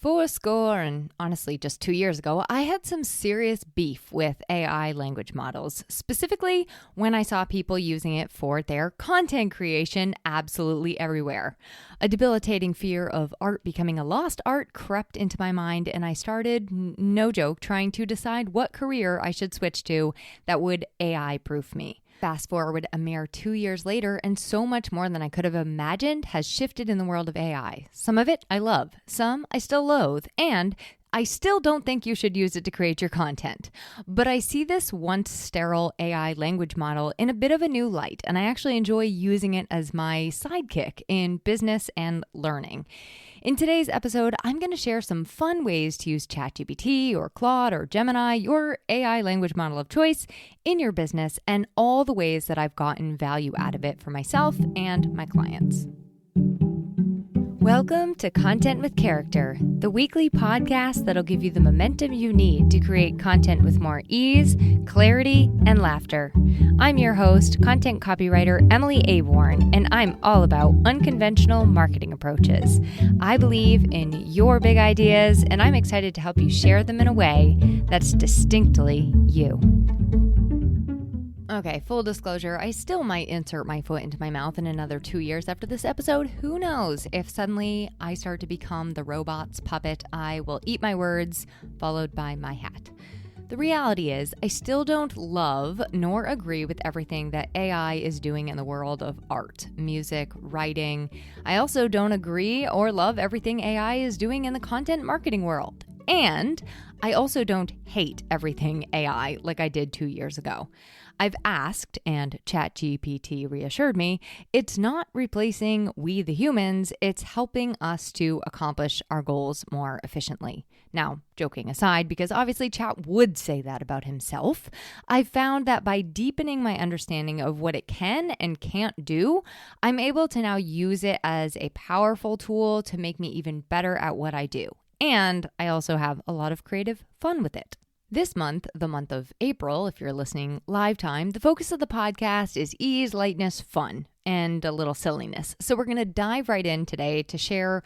Fourscore, and honestly just 2 years ago, I had some serious beef with AI language models, specifically when I saw people using it for their content creation absolutely everywhere. A debilitating fear of art becoming a lost art crept into my mind, and I started, no joke, trying to decide what career I should switch to that would AI-proof me. Fast forward a mere 2 years later, and so much more than I could have imagined has shifted in the world of AI. Some of it I love, some I still loathe, and I still don't think you should use it to create your content. But I see this once sterile AI language model in a bit of a new light, and I actually enjoy using it as my sidekick in business and learning. In today's episode, I'm going to share some fun ways to use ChatGPT or Claude or Gemini, your AI language model of choice, in your business, and all the ways that I've gotten value out of it for myself and my clients. Welcome to Content with Character, the weekly podcast that'll give you the momentum you need to create content with more ease, clarity, and laughter. I'm your host, content copywriter Emily Aborn, and I'm all about unconventional marketing approaches. I believe in your big ideas, and I'm excited to help you share them in a way that's distinctly you. Okay, full disclosure, I still might insert my foot into my mouth in another 2 years after this episode. Who knows? If suddenly I start to become the robot's puppet, I will eat my words, followed by my hat. The reality is, I still don't love nor agree with everything that AI is doing in the world of art, music, writing. I also don't agree or love everything AI is doing in the content marketing world. And I also don't hate everything AI like I did 2 years ago. I've asked, and ChatGPT reassured me, it's not replacing we the humans, it's helping us to accomplish our goals more efficiently. Now, joking aside, because obviously Chat would say that about himself, I've found that by deepening my understanding of what it can and can't do, I'm able to now use it as a powerful tool to make me even better at what I do. And I also have a lot of creative fun with it. This month, the month of April, if you're listening live time, the focus of the podcast is ease, lightness, fun, and a little silliness. So we're going to dive right in today to share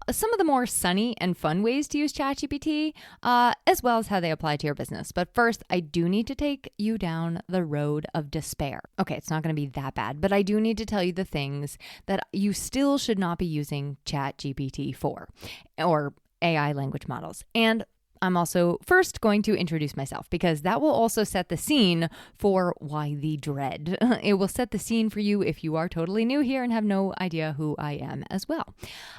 some of the more sunny and fun ways to use ChatGPT, as well as how they apply to your business. But first, I do need to take you down the road of despair. Okay, it's not going to be that bad, but I do need to tell you the things that you still should not be using ChatGPT for, or AI language models. And I'm also first going to introduce myself because that will also set the scene for why the dread. It will set the scene for you if you are totally new here and have no idea who I am as well.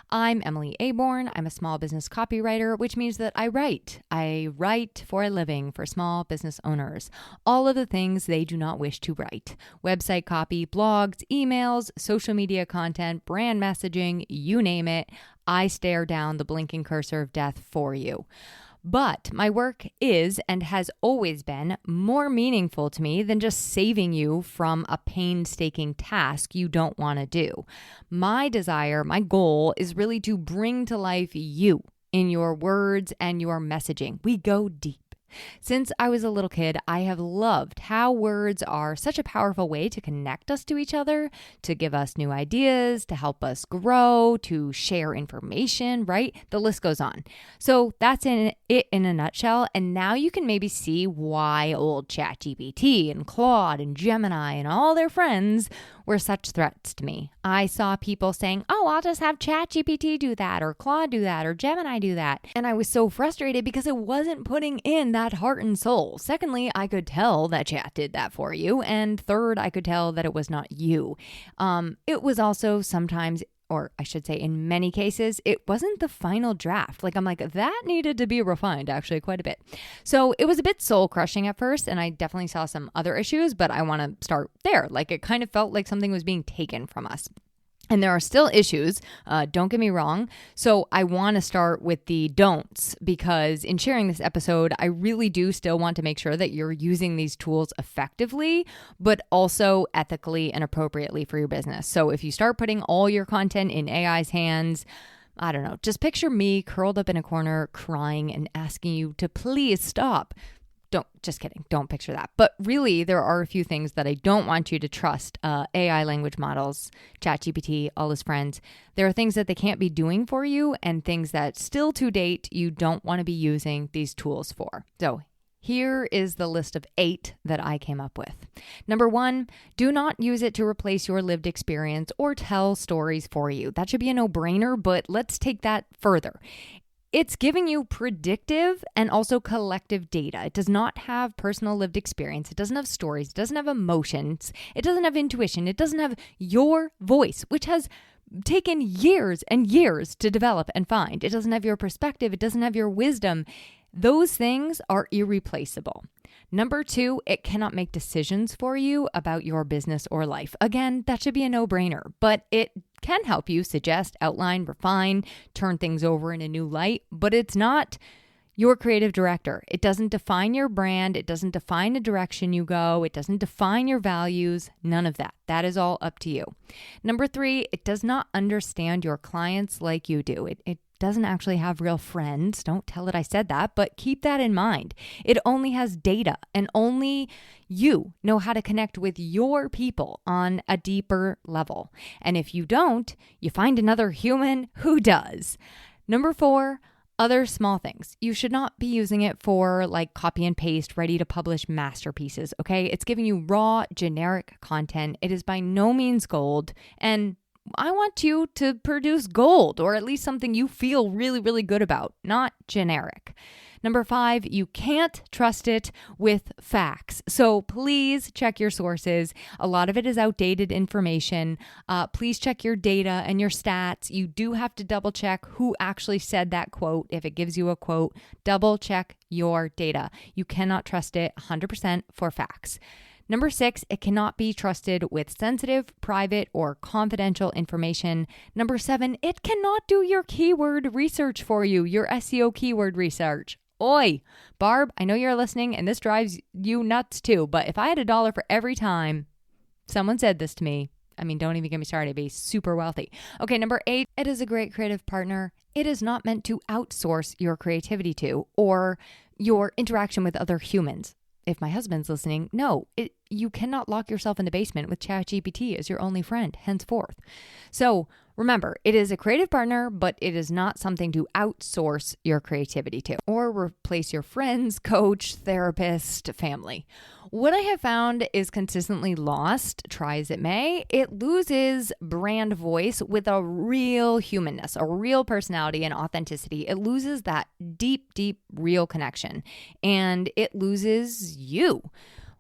I'm Emily Aborn. I'm a small business copywriter, which means that I write. I write for a living for small business owners. All of the things they do not wish to write. Website copy, blogs, emails, social media content, brand messaging, you name it. I stare down the blinking cursor of death for you. But my work is and has always been more meaningful to me than just saving you from a painstaking task you don't want to do. My desire, my goal is really to bring to life you in your words and your messaging. We go deep. Since I was a little kid, I have loved how words are such a powerful way to connect us to each other, to give us new ideas, to help us grow, to share information, right? The list goes on. So that's it in a nutshell. And now you can maybe see why old ChatGPT and Claude and Gemini and all their friends were such threats to me. I saw people saying, oh, I'll just have ChatGPT do that, or Claude do that, or Gemini do that. And I was so frustrated because it wasn't putting in that heart and soul. Secondly, I could tell that Chat did that for you. And third, I could tell that it was not you. It was also sometimes, or I should say in many cases, it wasn't the final draft. I'm like, that needed to be refined actually quite a bit. So it was a bit soul crushing at first, and I definitely saw some other issues, but I want to start there. It kind of felt like something was being taken from us. And there are still issues, don't get me wrong. So I want to start with the don'ts, because in sharing this episode, I really do still want to make sure that you're using these tools effectively, but also ethically and appropriately for your business. So if you start putting all your content in AI's hands, I don't know, just picture me curled up in a corner crying and asking you to please stop. just kidding. Don't picture that. But really, there are a few things that I don't want you to trust. AI language models, ChatGPT, all his friends. There are things that they can't be doing for you and things that still to date you don't want to be using these tools for. So here is the list of 8 that I came up with. Number 1, do not use it to replace your lived experience or tell stories for you. That should be a no-brainer, but let's take that further. It's giving you predictive and also collective data. It does not have personal lived experience. It doesn't have stories. It doesn't have emotions. It doesn't have intuition. It doesn't have your voice, which has taken years and years to develop and find. It doesn't have your perspective. It doesn't have your wisdom. Those things are irreplaceable. Number 2, it cannot make decisions for you about your business or life. Again, that should be a no-brainer, but it can help you suggest, outline, refine, turn things over in a new light, but it's not your creative director. It doesn't define your brand. It doesn't define the direction you go. It doesn't define your values. None of that. That is all up to you. Number 3, it does not understand your clients like you do. It doesn't actually have real friends. Don't tell it I said that, but keep that in mind. It only has data, and only you know how to connect with your people on a deeper level. And if you don't, you find another human who does. Number 4, other small things. You should not be using it for like copy and paste, ready to publish masterpieces, okay? It's giving you raw, generic content. It is by no means gold, and I want you to produce gold, or at least something you feel really, really good about, not generic. Number 5, you can't trust it with facts. So please check your sources. A lot of it is outdated information. Please check your data and your stats. You do have to double check who actually said that quote. If it gives you a quote, double check your data. You cannot trust it 100% for facts. Number 6, it cannot be trusted with sensitive, private, or confidential information. Number 7, it cannot do your keyword research for you, your SEO keyword research. Oi, Barb, I know you're listening and this drives you nuts too, but if I had $1 for every time someone said this to me, I mean, don't even get me started, I'd be super wealthy. Okay, number 8, it is a great creative partner. It is not meant to outsource your creativity to or your interaction with other humans. If my husband's listening, no, you cannot lock yourself in the basement with ChatGPT as your only friend henceforth. So remember, it is a creative partner, but it is not something to outsource your creativity to or replace your friends, coach, therapist, family. What I have found is consistently lost, try as it may, it loses brand voice with a real humanness, a real personality and authenticity. It loses that deep, deep, real connection, and it loses you.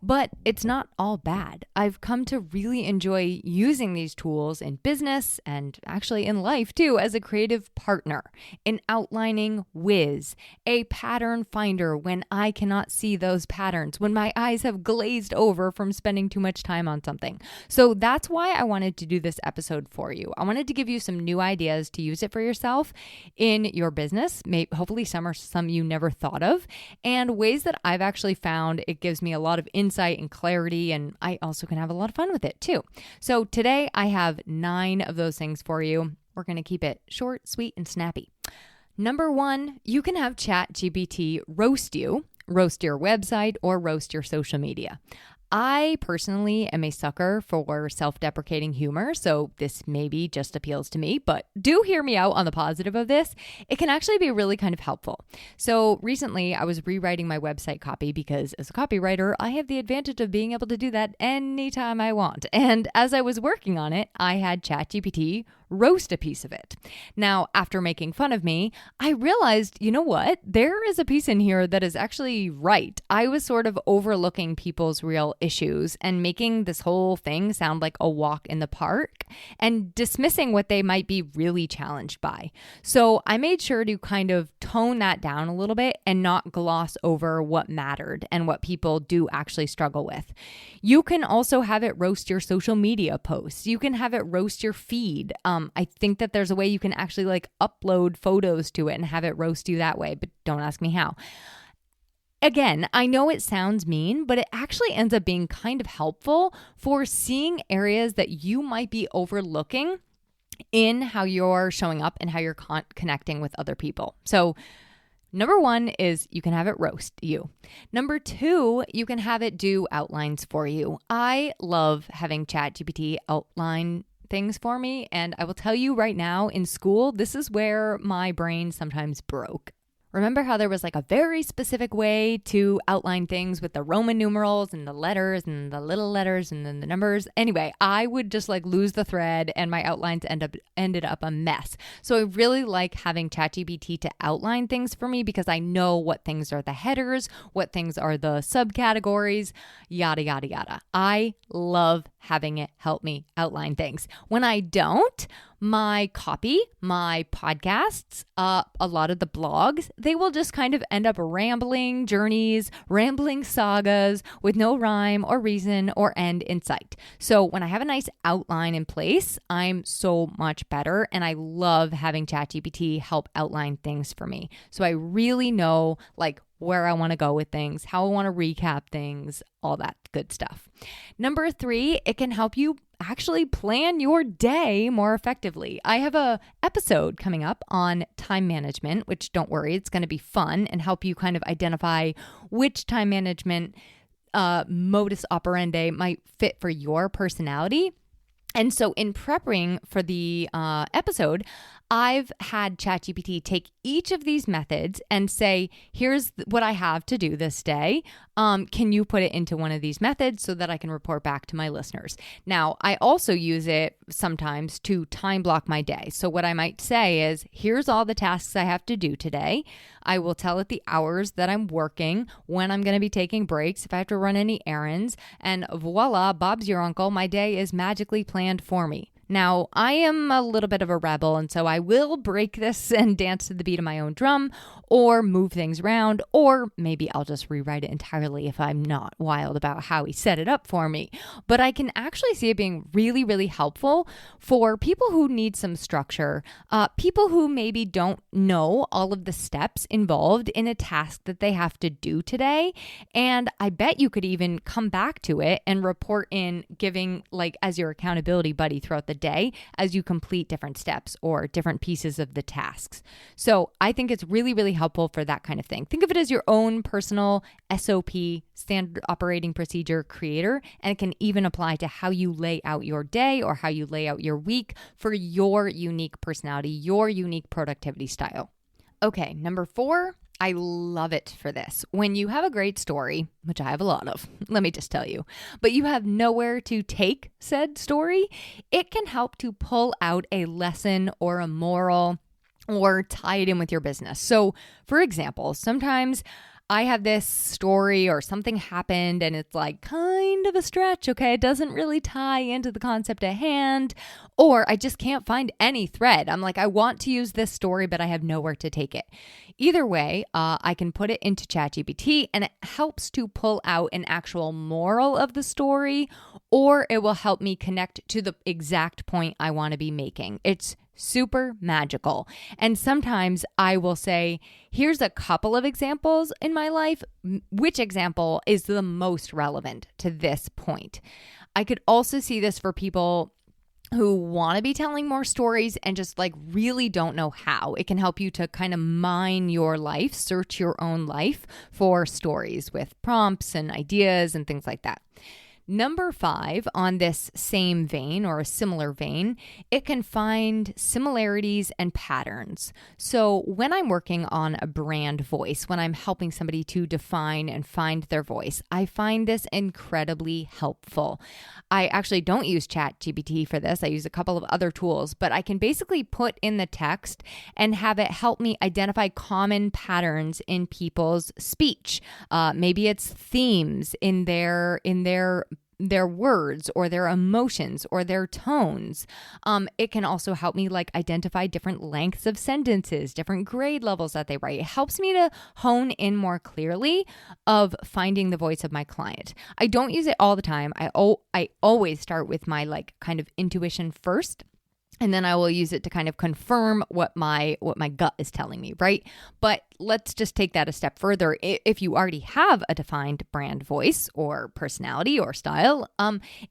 But it's not all bad. I've come to really enjoy using these tools in business and actually in life too as a creative partner, an outlining whiz, a pattern finder when I cannot see those patterns, when my eyes have glazed over from spending too much time on something. So that's why I wanted to do this episode for you. I wanted to give you some new ideas to use it for yourself in your business. Maybe, hopefully some are some you never thought of, and ways that I've actually found it gives me a lot of insight and clarity, and I also can have a lot of fun with it too. So today I have 9 of those things for you. We're going to keep it short, sweet, and snappy. Number 1, you can have ChatGPT roast you, roast your website, or roast your social media. I personally am a sucker for self-deprecating humor, so this maybe just appeals to me, but do hear me out on the positive of this. It can actually be really kind of helpful. So recently I was rewriting my website copy because as a copywriter, I have the advantage of being able to do that anytime I want. And as I was working on it, I had ChatGPT roast a piece of it. Now, after making fun of me, I realized, you know what? There is a piece in here that is actually right. I was sort of overlooking people's real issues and making this whole thing sound like a walk in the park and dismissing what they might be really challenged by. So I made sure to kind of tone that down a little bit and not gloss over what mattered and what people do actually struggle with. You can also have it roast your social media posts. You can have it roast your feed. I think that there's a way you can actually like upload photos to it and have it roast you that way, but don't ask me how. Again, I know it sounds mean, but it actually ends up being kind of helpful for seeing areas that you might be overlooking in how you're showing up and how you're connecting with other people. So Number one is you can have it roast you. Number two, you can have it do outlines for you. I love having ChatGPT outline things for me. And I will tell you right now, in school, this is where my brain sometimes broke. Remember how there was like a very specific way to outline things with the Roman numerals and the letters and the little letters and then the numbers? Anyway, I would just like lose the thread and my outlines ended up a mess. So I really like having ChatGPT to outline things for me because I know what things are the headers, what things are the subcategories, yada, yada, yada. I love having it help me outline things. When I don't, my copy, my podcasts, a lot of the blogs, they will just kind of end up rambling journeys, rambling sagas with no rhyme or reason or end in sight. So when I have a nice outline in place, I'm so much better. And I love having ChatGPT help outline things for me. So I really know like where I want to go with things, how I want to recap things, all that good stuff. Number three, it can help you actually plan your day more effectively. I have a episode coming up on time management, which don't worry, it's going to be fun and help you kind of identify which time management modus operandi might fit for your personality. And so in prepping for the episode, I've had ChatGPT take each of these methods and say, here's what I have to do this day. Can you put it into one of these methods so that I can report back to my listeners? Now, I also use it sometimes to time block my day. So what I might say is, here's all the tasks I have to do today. I will tell it the hours that I'm working, when I'm going to be taking breaks, if I have to run any errands, and voila, Bob's your uncle. My day is magically planned for me. Now, I am a little bit of a rebel, and so I will break this and dance to the beat of my own drum or move things around, or maybe I'll just rewrite it entirely if I'm not wild about how he set it up for me. But I can actually see it being really, really helpful for people who need some structure, people who maybe don't know all of the steps involved in a task that they have to do today. And I bet you could even come back to it and report in giving like as your accountability buddy throughout the day as you complete different steps or different pieces of the tasks. So I think it's really, really helpful for that kind of thing. Think of it as your own personal SOP, standard operating procedure creator, and it can even apply to how you lay out your day or how you lay out your week for your unique personality, your unique productivity style. Okay, number 4, I love it for this. When you have a great story, which I have a lot of, let me just tell you, but you have nowhere to take said story, it can help to pull out a lesson or a moral or tie it in with your business. So for example, sometimes I have this story or something happened and it's like kind of a stretch, okay? It doesn't really tie into the concept at hand, or I just can't find any thread. I'm like, I want to use this story, but I have nowhere to take it. Either way, I can put it into ChatGPT and it helps to pull out an actual moral of the story, or it will help me connect to the exact point I want to be making. It's super magical. And sometimes I will say, here's a couple of examples in my life. Which example is the most relevant to this point? I could also see this for people who want to be telling more stories and just like really don't know how. It can help you to kind of mine your life, search your own life for stories with prompts and ideas and things like that. Number 5, on this same vein or a similar vein, it can find similarities and patterns. So when I'm working on a brand voice, when I'm helping somebody to define and find their voice, I find this incredibly helpful. I actually don't use ChatGPT for this. I use a couple of other tools, but I can basically put in the text and have it help me identify common patterns in people's speech. Maybe it's themes in their words or their emotions or their tones. It can also help me like identify different lengths of sentences, different grade levels that they write. It helps me to hone in more clearly of finding the voice of my client. I don't use it all the time. I always start with my like kind of intuition first. And then I will use it to kind of confirm what my gut is telling me, right? But let's just take that a step further. If you already have a defined brand voice or personality or style,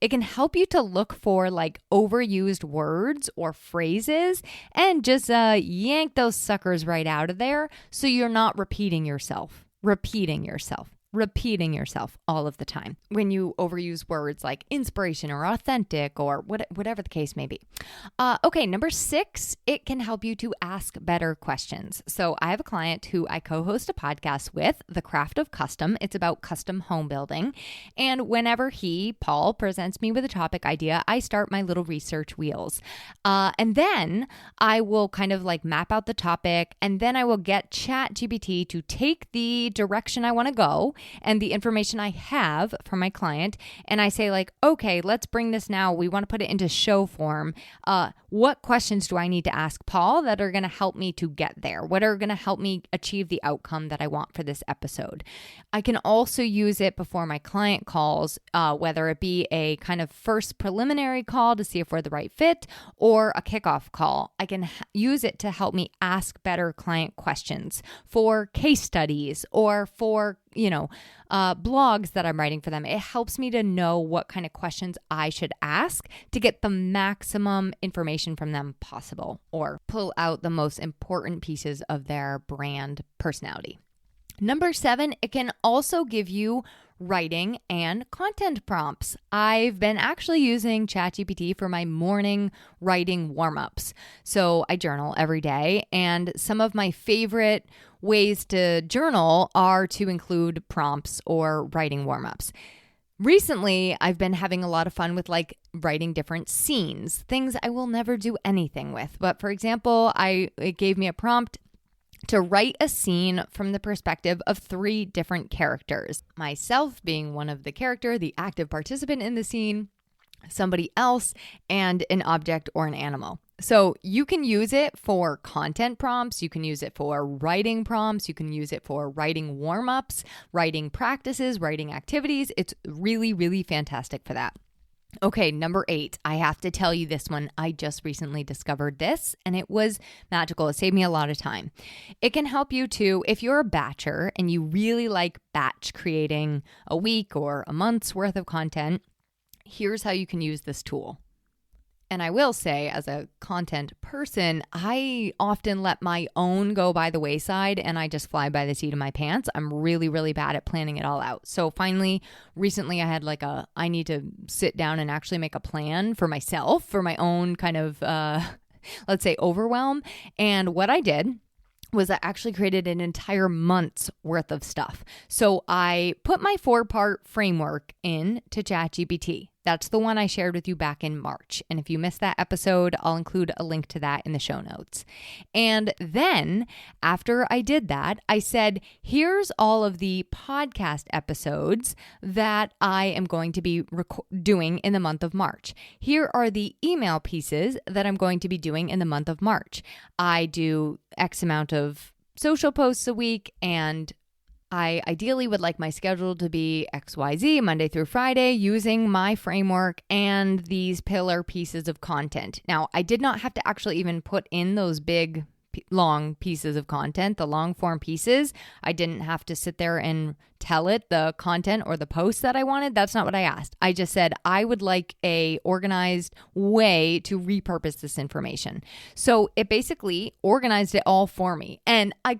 it can help you to look for like overused words or phrases and just yank those suckers right out of there so you're not repeating yourself all of the time when you overuse words like inspiration or authentic or whatever the case may be. Okay, number 6, it can help you to ask better questions. So I have a client who I co-host a podcast with, The Craft of Custom. It's about custom home building. And whenever Paul, presents me with a topic idea, I start my little research wheels. And then I will kind of like map out the topic, and then I will get ChatGPT to take the direction I want to go and the information I have from my client, and I say like, okay, let's bring this now. We want to put it into show form. What questions do I need to ask Paul that are going to help me to get there? What are going to help me achieve the outcome that I want for this episode? I can also use it before my client calls, whether it be a kind of first preliminary call to see if we're the right fit or a kickoff call. I can use it to help me ask better client questions for case studies or for blogs that I'm writing for them. It helps me to know what kind of questions I should ask to get the maximum information from them possible or pull out the most important pieces of their brand personality. Number 7, it can also give you writing and content prompts. I've been actually using ChatGPT for my morning writing warm-ups. So I journal every day, and some of my favorite ways to journal are to include prompts or writing warm-ups. Recently, I've been having a lot of fun with like writing different scenes, things I will never do anything with. But for example, it gave me a prompt to write a scene from the perspective of 3 different characters. Myself being one of the character, the active participant in the scene, somebody else, and an object or an animal. So you can use it for content prompts. You can use it for writing prompts. You can use it for writing warm-ups, writing practices, writing activities. It's really, really fantastic for that. Okay, number 8, I have to tell you this one. I just recently discovered this and it was magical. It saved me a lot of time. It can help you to, if you're a batcher and you really like batch creating a week or a month's worth of content, here's how you can use this tool. And I will say, as a content person, I often let my own go by the wayside and I just fly by the seat of my pants. I'm really, really bad at planning it all out. So finally, recently I had I need to sit down and actually make a plan for myself, for my own kind of, let's say, overwhelm. And what I did was I actually created an entire month's worth of stuff. So I put my 4-part framework into ChatGPT. That's the one I shared with you back in March. And if you missed that episode, I'll include a link to that in the show notes. And then after I did that, I said, here's all of the podcast episodes that I am going to be doing in the month of March. Here are the email pieces that I'm going to be doing in the month of March. I do X amount of social posts a week, and I ideally would like my schedule to be XYZ, Monday through Friday, using my framework and these pillar pieces of content. Now, I did not have to actually even put in those big, long pieces of content, the long form pieces. I didn't have to sit there and tell it the content or the post that I wanted. That's not what I asked. I just said I would like a organized way to repurpose this information. So it basically organized it all for me. And I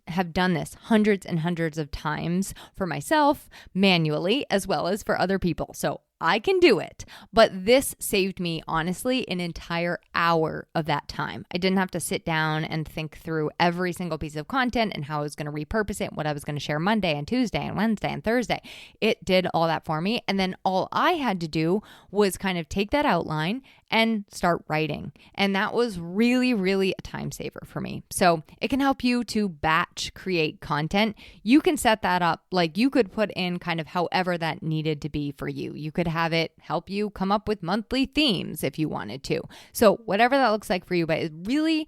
have done this hundreds and hundreds of times for myself manually as well as for other people. So I can do it, but this saved me, honestly, an entire hour of that time. I didn't have to sit down and think through every single piece of content and how I was going to repurpose it, what I was going to share Monday and Tuesday and Wednesday and Thursday. It did all that for me. And then all I had to do was kind of take that outline and start writing. And that was really, really a time saver for me. So it can help you to batch create content. You can set that up, like you could put in kind of however that needed to be for you. You could have it help you come up with monthly themes if you wanted to. So whatever that looks like for you, but it really,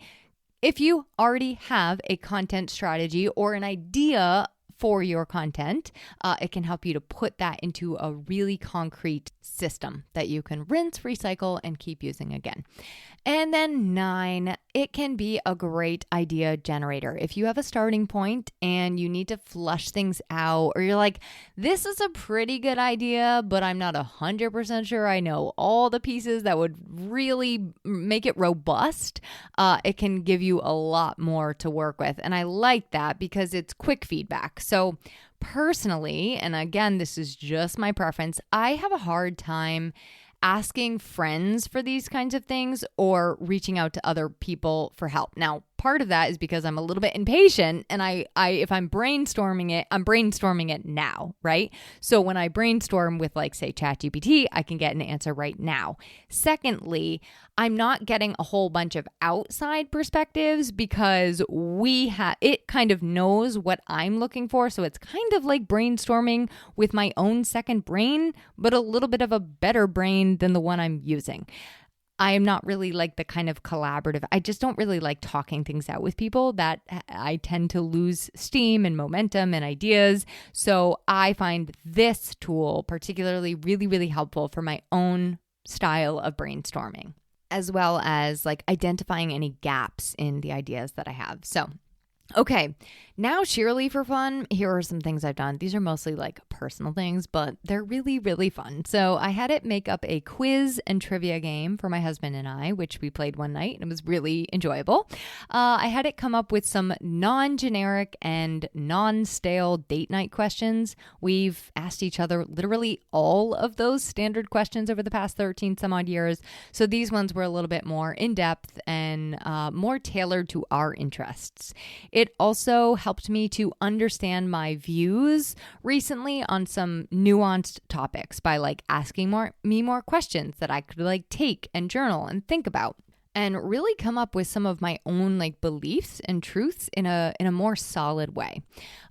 if you already have a content strategy or an idea for your content. It can help you to put that into a really concrete system that you can rinse, recycle, and keep using again. And then 9, it can be a great idea generator. If you have a starting point and you need to flush things out, or you're like, this is a pretty good idea, but I'm not 100% sure I know all the pieces that would really make it robust, it can give you a lot more to work with. And I like that because it's quick feedback. So personally, and again, this is just my preference, I have a hard time asking friends for these kinds of things or reaching out to other people for help. Now, part of that is because I'm a little bit impatient, and I if I'm brainstorming it now, right? So when I brainstorm with, like, say, ChatGPT, I can get an answer right now. Secondly, I'm not getting a whole bunch of outside perspectives because it kind of knows what I'm looking for. So it's kind of like brainstorming with my own second brain, but a little bit of a better brain than the one I'm using. I am not really like the kind of collaborative. I just don't really like talking things out with people. That I tend to lose steam and momentum and ideas. So I find this tool particularly really, really helpful for my own style of brainstorming, as well as like identifying any gaps in the ideas that I have. So, okay, now sheerly for fun, here are some things I've done. These are mostly like personal things, but they're really, really fun. So I had it make up a quiz and trivia game for my husband and I, which we played one night, and it was really enjoyable. I had it come up with some non-generic and non-stale date night questions. We've asked each other literally all of those standard questions over the past 13 some odd years. So these ones were a little bit more in-depth and more tailored to our interests. It also helped me to understand my views recently on some nuanced topics by like asking me more questions that I could like take and journal and think about, and really come up with some of my own like beliefs and truths in a more solid way.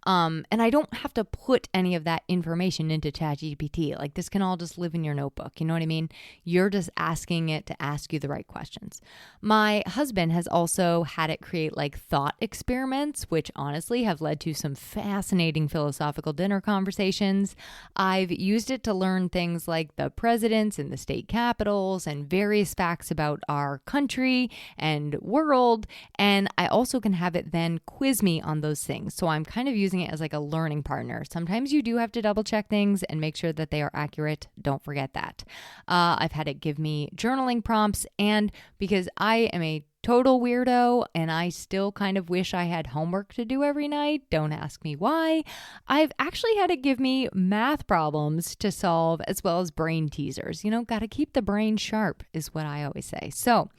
And I don't have to put any of that information into ChatGPT. Like, this can all just live in your notebook. You know what I mean? You're just asking it to ask you the right questions. My husband has also had it create like thought experiments, which honestly have led to some fascinating philosophical dinner conversations. I've used it to learn things like the presidents and the state capitals and various facts about our country and world. And I also can have it then quiz me on those things. So I'm kind of using it as like a learning partner. Sometimes you do have to double check things and make sure that they are accurate. Don't forget that. I've had it give me journaling prompts, and because I am a total weirdo and I still kind of wish I had homework to do every night, don't ask me why, I've actually had it give me math problems to solve, as well as brain teasers. You know, got to keep the brain sharp is what I always say. So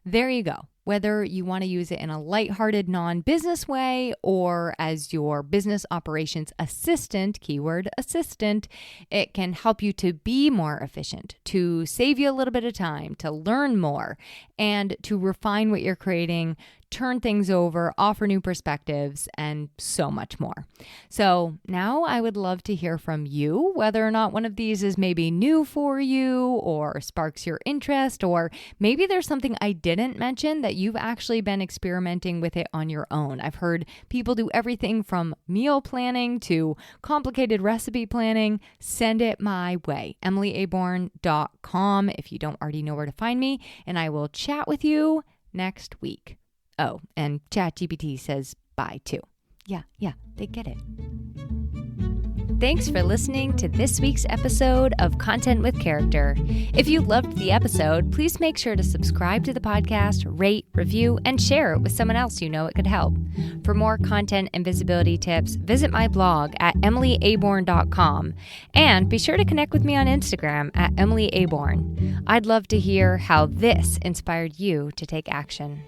there you go. Whether you want to use it in a lighthearted, non-business way or as your business operations assistant, keyword assistant, it can help you to be more efficient, to save you a little bit of time, to learn more, and to refine what you're creating, turn things over, offer new perspectives, and so much more. So now I would love to hear from you, whether or not one of these is maybe new for you or sparks your interest, or maybe there's something I didn't mention that you've actually been experimenting with it on your own. I've heard people do everything from meal planning to complicated recipe planning. Send it my way, EmilyAborn.com, if you don't already know where to find me, and I will chat with you next week. Oh, and ChatGPT says bye too. Yeah, they get it. Thanks for listening to this week's episode of Content with Character. If you loved the episode, please make sure to subscribe to the podcast, rate, review, and share it with someone else you know it could help. For more content and visibility tips, visit my blog at EmilyAborn.com, and be sure to connect with me on Instagram at EmilyAborn. I'd love to hear how this inspired you to take action.